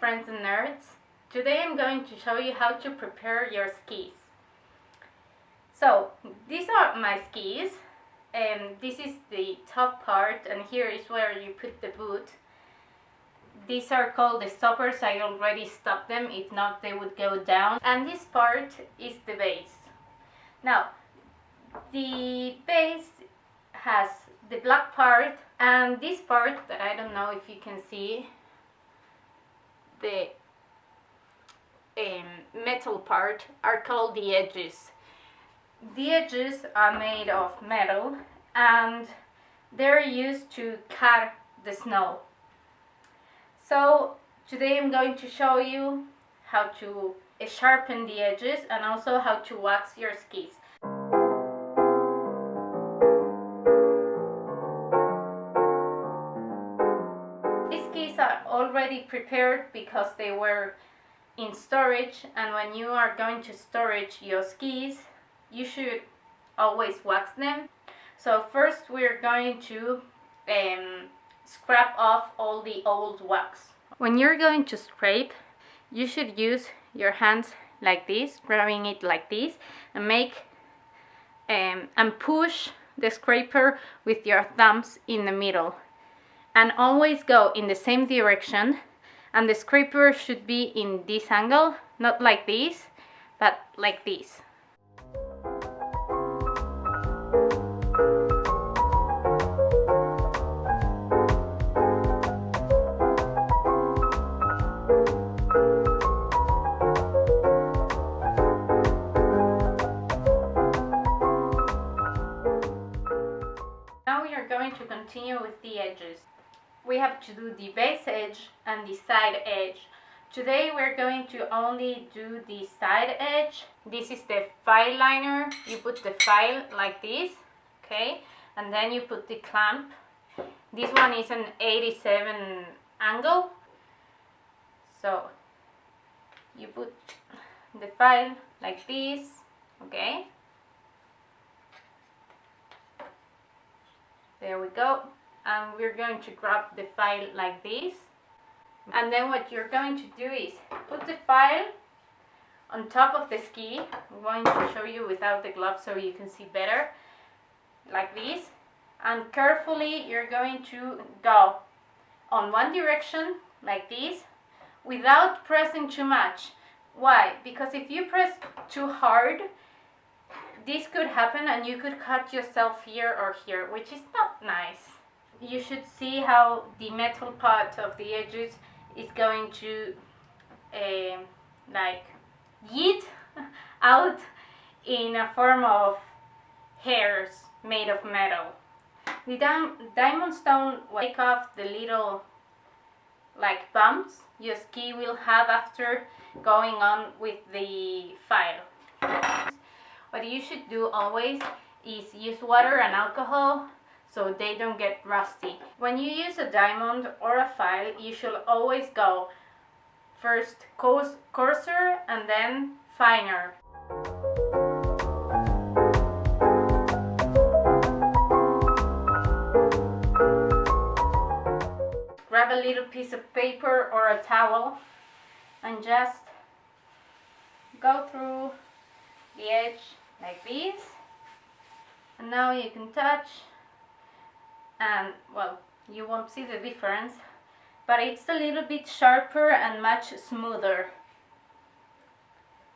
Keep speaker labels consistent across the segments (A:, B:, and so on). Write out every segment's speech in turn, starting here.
A: friends and nerds. Today I'm going to show you how to prepare your skis. So these are my skis, and this is the top part, and here is where you put the boot. These are called the stoppers. I already stopped them, if not they would go down. And this part is the base. Now the base has the black part, and this part that I don't know if you can see, the metal part, are called the edges. The edges are made of metal and they're used to cut the snow. So today I'm going to show you how to sharpen the edges and also how to wax your skis. These skis are already prepared because they were in storage, and when you are going to storage your skis, you should always wax them. So first we're going to scrape off all the old wax. When you're going to scrape, you should use your hands like this, grabbing it like this, and and push the scraper with your thumbs in the middle, and always go in the same direction. And the scraper should be in this angle, not like this, but like this. Now we are going to continue with the edges. We have to do the base edge and the side edge. Today we're going to only do the side edge. This is the file liner. You put the file like this, okay, and then you put the clamp. This one is an 87 angle. So you put the file like this, okay. There we go. And we're going to grab the file like this, and then what you're going to do is put the file on top of the ski. I'm going to show you without the gloves so you can see better, like this, and carefully you're going to go on one direction like this without pressing too much. Why? Because if you press too hard, this could happen and you could cut yourself here or here, which is not nice. You should see how the metal part of the edges is going to like yeet out in a form of hairs made of metal. The diamond stone will take off the little like bumps your ski will have after going on with the file. What you should do always is use water and alcohol so they don't get rusty. When you use a diamond or a file, you should always go first coarser and then finer. Grab a little piece of paper or a towel and just go through the edge like this, and now you can touch, and well, you won't see the difference, but it's a little bit sharper and much smoother.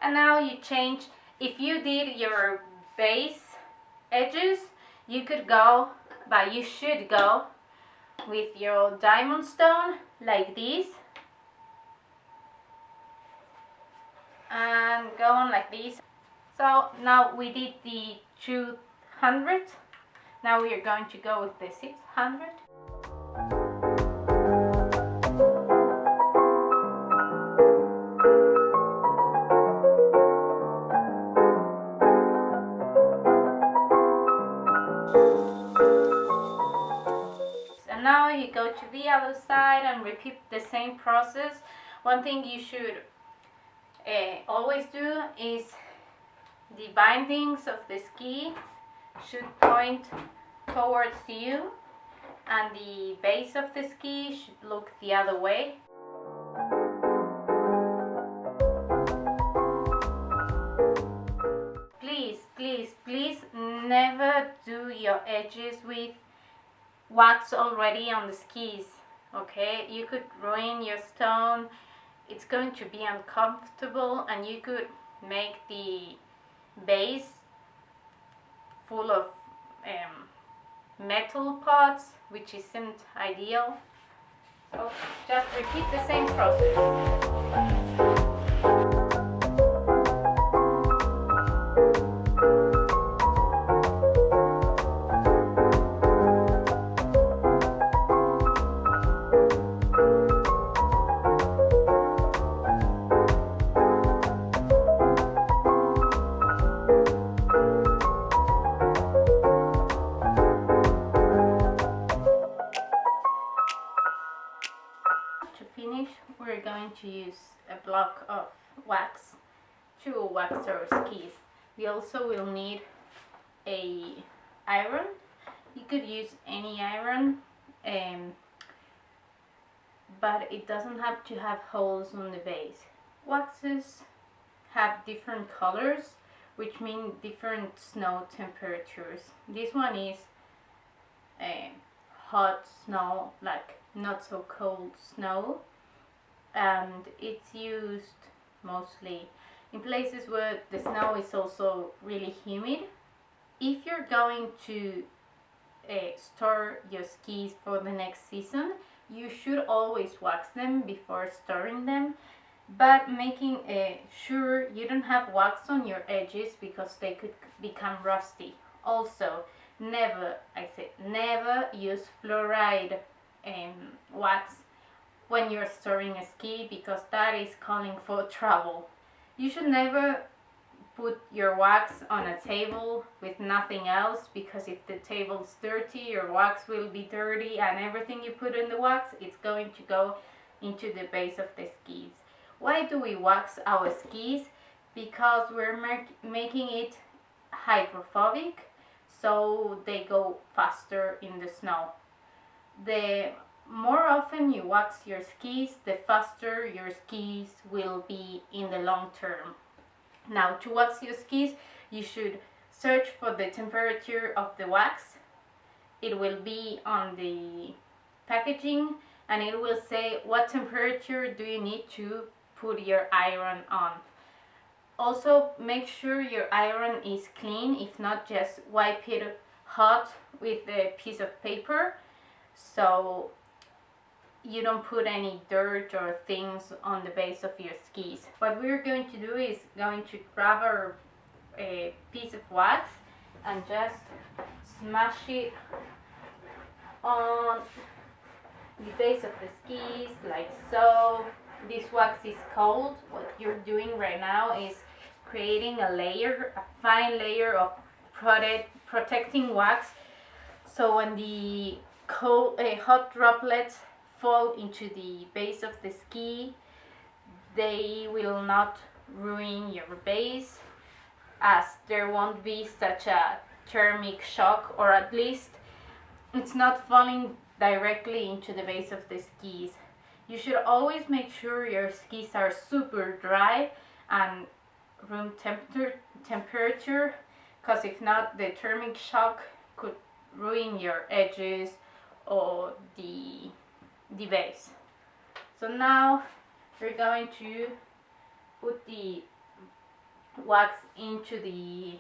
A: And now you change. If you did your base edges, you could go, but you should go with your diamond stone like this, and go on like this. So now we did the 200. Now we are going to go with the 600. And now you go to the other side and repeat the same process. One thing you should always do is the bindings of the ski should point towards you, and the base of the ski should look the other way. edges with wax already on the skis. Okay, you could ruin your stone. It's going to be uncomfortable, and you could make the base full of metal parts, which isn't ideal. So just repeat the same process. To finish, we're going to use a block of wax to wax our skis. We also will need a iron. You could use any iron, but it doesn't have to have holes on the base. Waxes have different colors, which mean different snow temperatures. This one is hot snow, like not so cold snow, and it's used mostly in places where the snow is also really humid. If you're going to store your skis for the next season, you should always wax them before storing them, but making sure you don't have wax on your edges because they could become rusty. Also, never use fluoride wax when you're storing a ski, because that is calling for trouble. You should never put your wax on a table with nothing else, because if the table's dirty, your wax will be dirty, and everything you put in the wax, it's going to go into the base of the skis. Why do we wax our skis? Because we're making it hydrophobic, so they go faster in the snow. The more often you wax your skis, the faster your skis will be in the long term. Now, to wax your skis, you should search for the temperature of the wax. It will be on the packaging, and it will say what temperature do you need to put your iron on. Also, make sure your iron is clean. If not, just wipe it hot with a piece of paper, so you don't put any dirt or things on the base of your skis. What we're going to do is going to grab our piece of wax and just smash it on the base of the skis, like so. This wax is cold. What you're doing right now is creating a layer, a fine layer of protecting wax, so when the hot droplets fall into the base of the ski, they will not ruin your base, as there won't be such a thermic shock, or at least it's not falling directly into the base of the skis. You should always make sure your skis are super dry and room temperature, because if not, the thermic shock could ruin your edges or the base. So now we're going to put the wax into the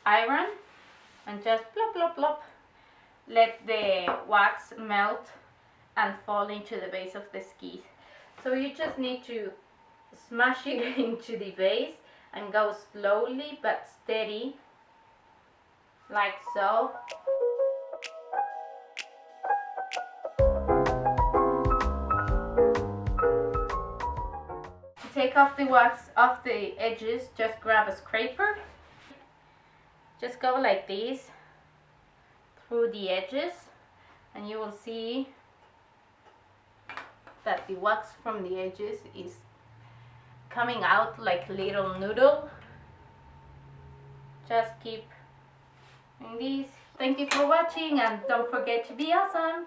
A: iron and just plop plop plop, let the wax melt and fall into the base of the skis. So you just need to smash it into the base and go slowly but steady, like so. To take off the wax off the edges, just grab a scraper. Just go like this through the edges, and you will see that the wax from the edges is coming out like a little noodle. Just keep doing this. Thank you for watching, and don't forget to be awesome.